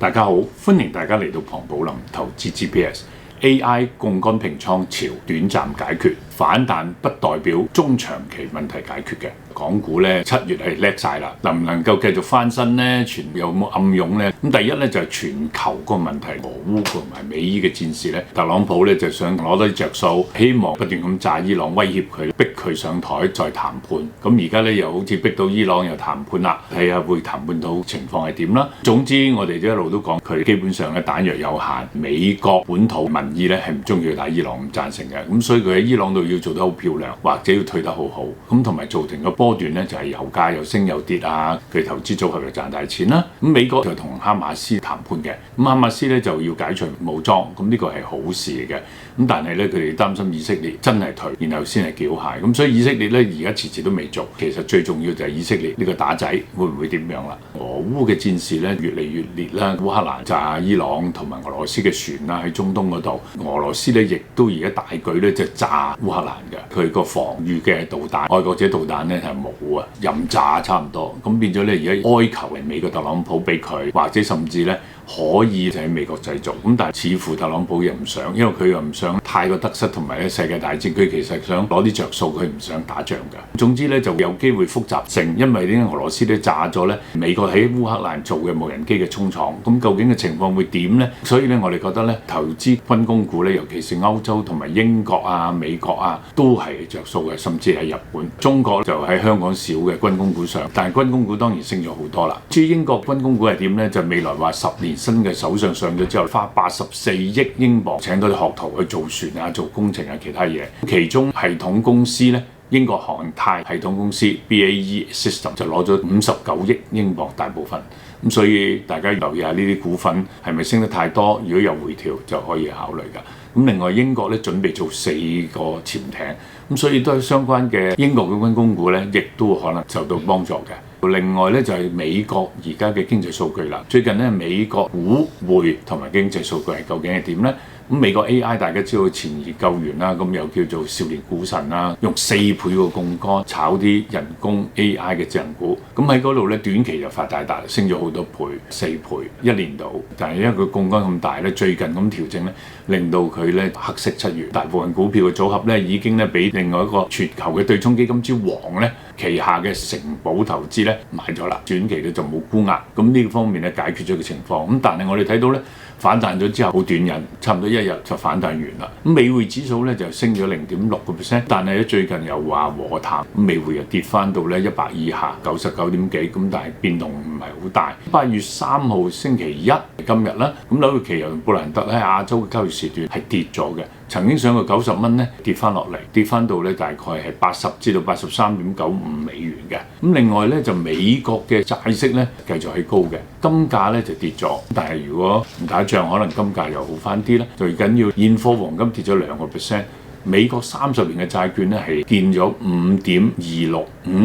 大家好，歡迎大家嚟到龐寶林投資 GPS。AI 槓桿平倉潮短暫解決，反彈不代表中長期問題解決嘅。港股咧7月係叻晒啦，能唔能夠繼續翻身呢？有冇暗湧呢？咁第一咧就係全球個問題，俄烏同埋美伊嘅戰事咧，特朗普咧就想攞多啲着數，希望不斷咁炸伊朗，威脅佢，逼佢上台再談判。咁而家咧又好似逼到伊朗又談判啦，睇下會談判到情況係點啦。總之我哋一路都講佢基本上咧彈藥有限，美國本土民意咧係唔中意打伊朗，唔贊成嘅。咁所以佢喺伊朗度要做得好漂亮，或者要退得好好。咁同埋造成個波段咧就係油價又升又跌啊，佢投資組合又賺大錢啦。咁美國就同哈馬斯談判嘅，咁哈馬斯咧就要解除武裝，咁呢個係好事嚟嘅。咁但係咧佢哋擔心以色列真係退，然後先係繳械。咁所以以色列咧而家遲遲都未做。其實最重要就係以色列呢個打仔會唔會點樣啦？俄烏嘅戰事咧越嚟越烈啦，烏克蘭炸伊朗同埋俄羅斯嘅船啦喺中東嗰度，俄羅斯咧亦都而家大舉咧就炸烏克蘭嘅，佢個防禦嘅導彈、愛國者導彈咧係冇啊，任炸差唔多。咁變咗咧而家哀求係美國特朗普俾佢，或者甚至咧可以就喺美國製造。咁但係似乎特朗普又唔想，因為佢又唔想太過得失，同埋咧世界大戰，佢其實想攞啲着數，佢唔想打仗㗎。總之咧就有機會複雜性，因為呢俄羅斯咧炸咗咧美國喺烏克蘭做嘅無人機嘅衝廠，咁究竟嘅情況會點呢？所以咧我哋覺得咧投資軍工股咧，尤其是歐洲同埋英國啊、美國啊，都係着數嘅，甚至係日本。中國就喺香港少嘅軍工股上，但係軍工股當然升咗好多啦。至於英國軍工股係點呢？就未來話10年新嘅首相上咗之後，花84億英鎊請到啲學徒去做船啊、做工程啊、其他嘢。其中系統公司呢，英國航太系統公司 BAE System 就攞咗59億英鎊大部分。咁所以大家留意下呢啲股份係咪升得太多？如果有回調就可以考慮㗎。咁另外英國咧準備做4個潛艇，咁所以都係相關嘅英國嘅軍工股咧，亦都可能受到幫助嘅。另外咧就係美國而家嘅經濟數據啦。最近咧美國股匯同埋經濟數據係究竟係點咧？咁美國 AI 大家知道前研究員啦，咁又叫做少年股神啦，用4倍個槓桿炒啲人工 AI 嘅智能股，咁喺嗰度咧短期就發大達，升咗好多倍，4倍一年度。但係因為佢槓桿咁大咧，最近咁調整咧，令到佢咧黑色7月，大部分股票嘅組合咧已經咧俾另外一個全球嘅對沖基金之王咧旗下嘅城堡投資咧買咗啦，短期咧就冇沽壓，咁呢個方面咧解決咗個情況。咁但係我哋睇到咧反彈咗之後好短癮，差唔多1日就反彈完啦。咁美匯指數咧就升咗0.6%，但係咧最近又話和談，咁美匯又跌翻到咧100以下，99點幾，咁但係變動唔係好大。8月3號星期一今日啦，咁紐約期油同布蘭特喺亞洲嘅交易時段係跌咗嘅，曾經上過90蚊咧，跌翻落嚟，跌翻到咧大概係80至到83.95美元嘅。咁另外咧就美國嘅債息咧繼續係高嘅，金價咧就跌咗，但係如果唔打仗，可能金價又好翻啲咧。最緊要現貨黃金跌咗2%，美國30年嘅債券咧係見咗5.265，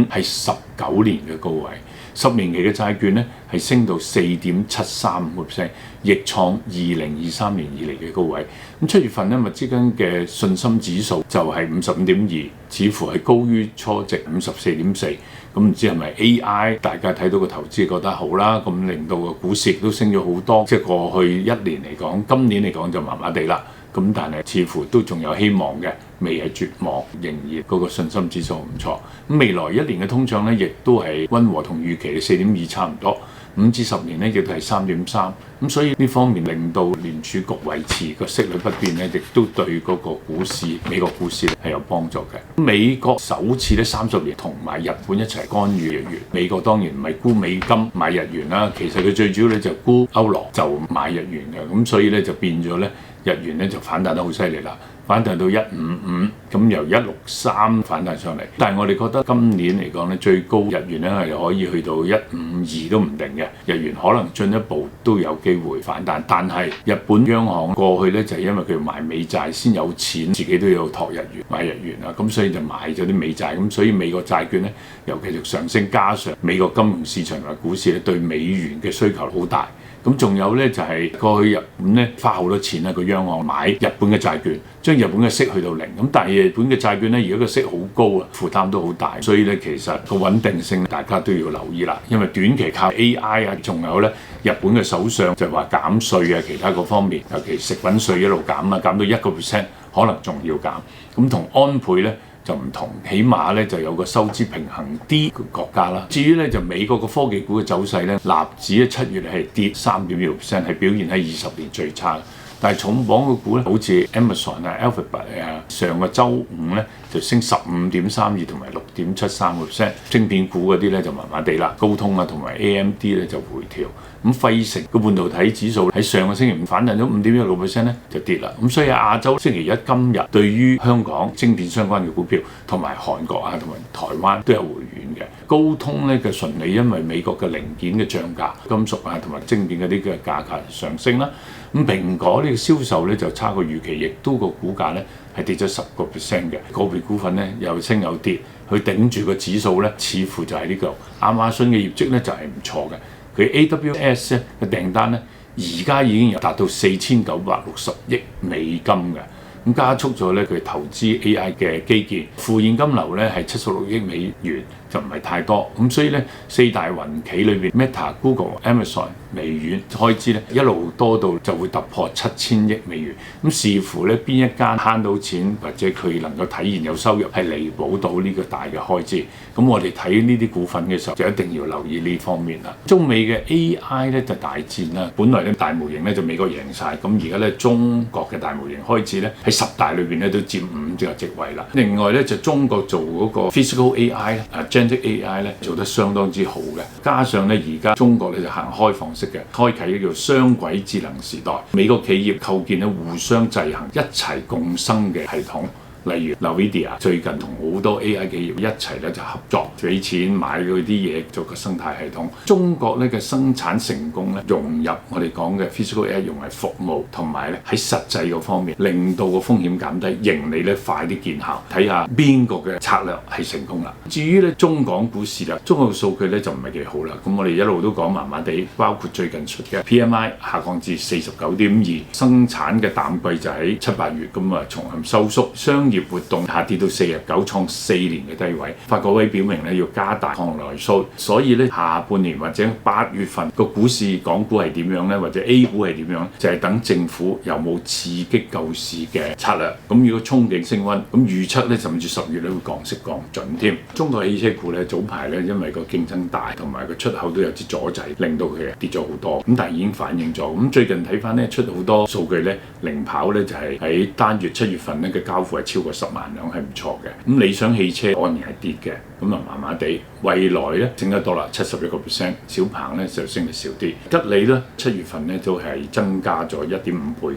係19年嘅高位。10年期嘅債券咧係升到4.735%，亦創2023年以嚟嘅高位。咁7月份咧，密芝根嘅信心指數就係55.2，似乎係高於初值54.4。咁唔知係咪 AI 大家睇到個投資覺得好啦，咁令到個股市都升咗好多。即係過去1年嚟講，今年嚟講就麻麻地啦。咁但係似乎都仲有希望嘅，未係絕望，仍然嗰個信心指數唔錯。咁未來1年嘅通脹咧，亦都係溫和同預期嘅4.2差唔多。5至10年咧，亦都係3.3。咁所以呢方面令到聯儲局維持個息率不變咧，亦都對嗰個股市、美國股市係有幫助嘅。美國首次咧30年同埋日本一齊干預日元。美國當然唔係沽美金買日元啦，其實佢最主要咧就沽歐羅就買日元嘅。咁所以咧就變咗咧日元咧就反彈得好犀利啦。反彈到155，咁由163反彈上嚟。但係我哋覺得今年嚟講咧，最高日元咧係可以去到152都唔定嘅。日元可能進一步都有機會反彈，但係日本央行過去咧就係因為佢買美債先有錢，自己都要託日元買日元啊，咁所以就買咗啲美債，咁所以美國債券咧又繼續上升，加上美國金融市場同埋股市咧對美元嘅需求好大。咁仲有咧就係過去日本咧花好多錢啦，個央行買日本嘅債券，將日本嘅息去到零。咁但係日本嘅債券咧，而家個息好高啊，負擔都好大，所以咧其實個穩定性大家都要留意啦。因為短期靠 AI 啊，仲有咧日本嘅首相就話減稅啊，其他嗰方面，尤其食品稅一路減啊，減到1%，可能仲要減。咁同安倍咧就唔同，起碼咧就有個收支平衡啲嘅國家啦。至於咧就美國嘅科技股嘅走勢咧，納指咧7月係跌3.2%，係表現喺20年最差。但係重磅嘅股咧，好似 Amazon 啊、Alphabet 啊，上個週五咧就升15.32%同埋6.73%。晶片股嗰啲咧就麻麻地啦，高通啊同埋 AMD 咧就回調。咁費城個半導體指數喺上個星期五反彈咗5.16%咧，就跌啦。咁所以亞洲星期一今日對於香港晶片相關嘅股票同埋韓國啊同埋台灣都有回軟嘅。高通咧嘅純利因為美國嘅零件嘅漲價、金屬啊同埋晶片嗰啲嘅價格上升啦。咁蘋果呢個銷售咧就差過預期，亦都個股價咧係跌咗10%嘅。個別股份咧有升有跌，佢頂住個指數咧，似乎就係呢個亞馬遜嘅業績咧就係唔錯嘅。佢 AWS 咧嘅訂單咧而家已經有達到4960億美金嘅，咁加速咗咧佢投資 AI 嘅基建，負現金流咧係76億美元，就唔係太多。咁所以咧四大雲企裏邊 Meta、Google、Amazon、微軟開支咧一路多到就會突破7000億美元。咁視乎咧邊一間慳到錢或者佢能夠體現有收入，係彌補到呢個大嘅開支。咁我哋睇呢啲股份嘅時候就一定要留意呢方面啦。中美嘅 AI 咧就大戰啦，本來咧大模型咧就美國贏晒，咁而家咧中國嘅大模型開始咧喺10大裏邊咧都佔5個席位啦。另外咧就中國做嗰個 Physical AI 咧Agentic AI 咧做得相當之好嘅，加上咧而家中國咧就行開放式嘅，開啟一個叫雙軌智能時代，美國企業構建咧互相制衡、一齊共生嘅系統。例如 NVIDIA 最近同好多 AI 企業一齊咧就合作，俾錢買嗰啲嘢做個生態系統。中國咧嘅生產成功咧融入我哋講嘅 Physical AI 用嚟服務，同埋咧喺實際嗰方面令到個風險減低，盈利咧快啲見效。睇下邊個嘅策略係成功啦。至於咧中港股市啦，中國數據咧就唔係幾好啦。咁我哋一路都講麻麻地，包括最近出嘅 PMI 下降至49.2，生產嘅淡季就喺7、8月咁啊重臨收縮，商業活動下跌到49，創4年嘅低位。發改委表明咧要加大抗內需，所以咧下半年或者8月份個股市港股係點樣咧，或者 A 股係點樣，就係等政府有冇刺激救市嘅策略。咁如果憧憬升溫，咁預測咧甚至10月咧會降息降準添。中國汽車股咧早排咧因為個競爭大，同埋個出口都有啲阻滯，令到佢跌咗好多。咁但係已經反映咗。咁最近睇翻咧出好多數據咧，零跑咧就係喺單月7月份咧嘅交付係超過10萬輛，係唔錯嘅。咁理想汽車按年係跌嘅，咁啊麻麻地。蔚來咧升得多啦，71%，小鵬咧就升得少啲。吉利咧7月份咧都係增加咗1.5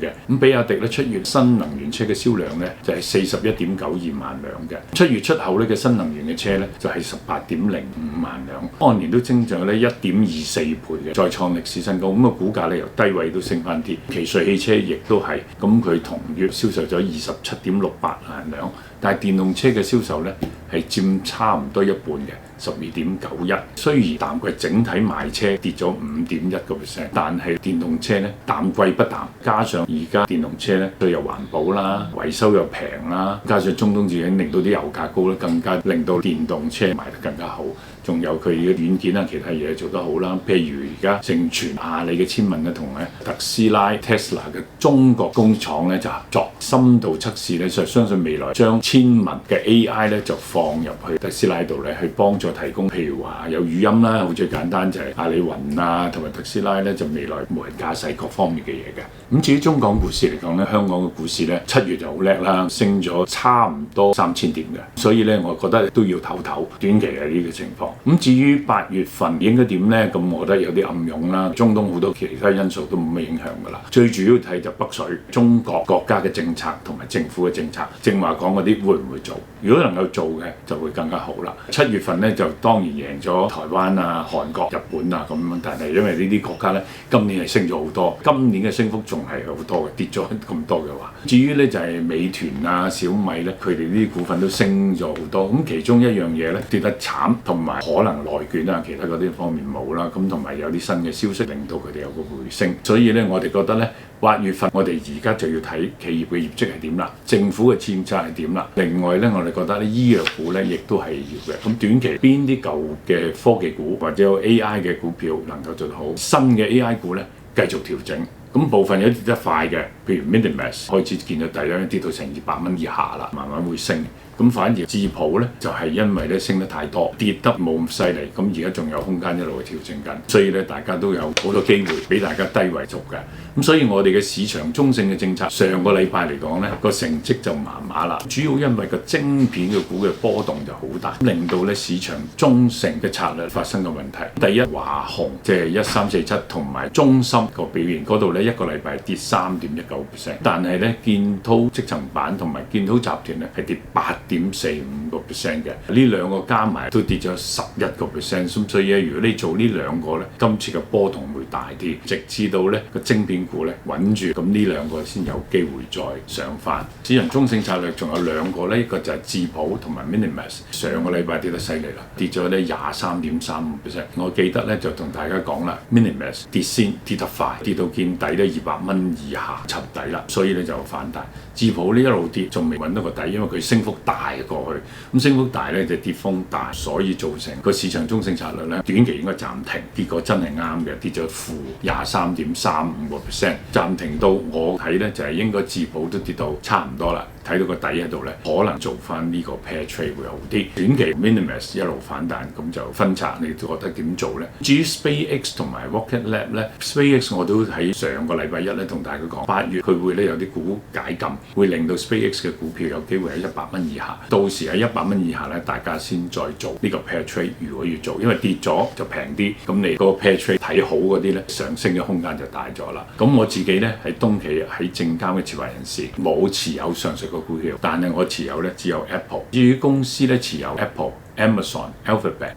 倍嘅。咁比亞迪咧7月新能源車嘅銷量咧就係41.92萬輛嘅。7月出口咧嘅新能源嘅車咧就係18.05萬輛，按年都增長咧1.24倍嘅，再創歷史新高。咁個股價咧由低位都升翻啲。奇瑞汽車亦都係，咁佢同月銷售咗27.68萬輛，但係電動車嘅銷售咧係佔差唔多一半嘅。12.91，雖然淡季整體賣車跌咗5.1%，但係電動車咧淡季不淡，加上而家電動車咧都有環保啦，維修又平啦，加上中東戰爭令到啲油價高咧，更加令到電動車賣得更加好。仲有佢嘅軟件啊，其他嘢做得好啦。譬如而家盛傳阿里嘅簽文咧，同咧特斯拉 Tesla 嘅中國工廠咧就合作深度測試咧，就相信未來將簽文嘅 AI 咧就放入去特斯拉度咧，去幫助提供，譬如話有語音啦，好最簡單就係阿里雲啊，同埋特斯拉咧就未來無人駕駛各方面嘅嘢嘅。咁至於中港股市嚟講咧，香港嘅股市咧7月就好叻啦，升咗差唔多3000點嘅，所以咧我覺得都要唞唞，短期係呢個情況。咁至於8月份應該點呢？咁我覺得有啲暗湧啦，中東好多其他因素都冇咩影響㗎啦。最主要睇就北水，中國國家嘅政策同埋政府嘅政策，正話講嗰啲會唔會做？如果能夠做嘅，就會更加好啦。7月份呢，就當然贏咗台灣啊、韓國、日本啊咁樣，但係因為呢啲國家呢，今年係升咗好多，今年嘅升幅仲係好多嘅，跌咗咁多嘅話。至於呢，就係美團啊、小米呢，佢哋呢啲股份都升咗好多。咁其中一樣嘢呢，跌得慘，同埋可能內卷啊，其他嗰啲方面冇啦。咁同埋有啲新嘅消息令到佢哋有個回升，所以咧我哋覺得咧8月份我哋而家就要睇企業嘅業績係點啦，政府嘅政策係點啦。另外咧我哋覺得咧醫藥股咧亦都係要嘅。咁短期邊啲舊嘅科技股或者有 AI 嘅股票能夠做得好，新嘅 AI 股咧繼續調整。咁部分有啲跌得快嘅，譬如 Minimax 開始見到第一跌到成200蚊以下啦，慢慢會升。咁反而智譜咧就係因為咧升得太多，跌得冇咁犀利，咁而家仲有空間一路去調整緊，所以咧大家都有好多機會俾大家低位做嘅。咁所以我哋嘅市場中性嘅政策，上個禮拜嚟講咧個成績就麻麻啦，主要因為個晶片嘅股嘅波動就好大，令到咧市場中性嘅策略發生嘅問題。第一，華虹即係1347同埋中芯個表現嗰度咧，一個禮拜跌3.19%，但係咧建滔積層板同埋建滔集團咧係跌8.45% 嘅，呢兩個加埋都跌咗11%。咁所以咧，如果你做呢兩個咧，今次嘅波動會大啲，直至到咧個晶片股咧穩住，咁呢兩個先有機會再上翻。市場中性策略仲有兩個咧，一個就係智譜同埋 Minimax， 上個禮拜跌得犀利啦，跌咗咧23.35%。我記得咧就同大家講啦 ，Minimax 跌先跌得快，跌到見底咧200蚊以下沉底啦，所以咧就反彈。智譜呢一路跌仲未揾到個底，因為佢升幅大過去，咁升幅大咧就跌風大，所以造成個市場中性策略咧短期應該暫停。結果真係啱嘅，跌咗負23.35%，暫停到我睇咧就係應該智譜都跌到差唔多啦，睇到個底喺度咧，可能做翻呢個 pair trade 會好啲。短期 Minimax 一路反彈，咁就分拆，你覺得點做咧？至於 SpaceX 同埋 Rocket Lab 咧 ，SpaceX 我都喺上個禮拜一咧同大家講，8月佢會咧有啲股解禁，會令到 SpaceX 嘅股票有機會喺100蚊以下。到時喺100蚊以下咧，大家先再做呢個 pair trade。如果要做，因為跌咗就平啲，咁你嗰個 pair trade 睇好嗰啲咧，上升嘅空間就大咗啦。咁我自己咧喺東企喺證監嘅持牌人士，冇持有上述個股票，但係我持有咧只有 Apple。至於公司咧持有 Apple、Amazon、Alphabet、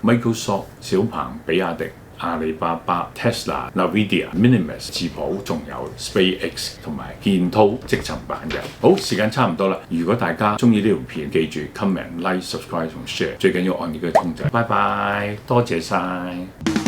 Microsoft、小鵬、比亞迪、阿里巴巴、Tesla、Nvidia、Minimax、智譜，仲有 SpaceX 同埋建滔積層板嘅。好，時間差唔多啦。如果大家中意呢條片，記住 comment、like、subscribe 同 share，最緊要按呢個鐘仔。拜拜，多謝晒。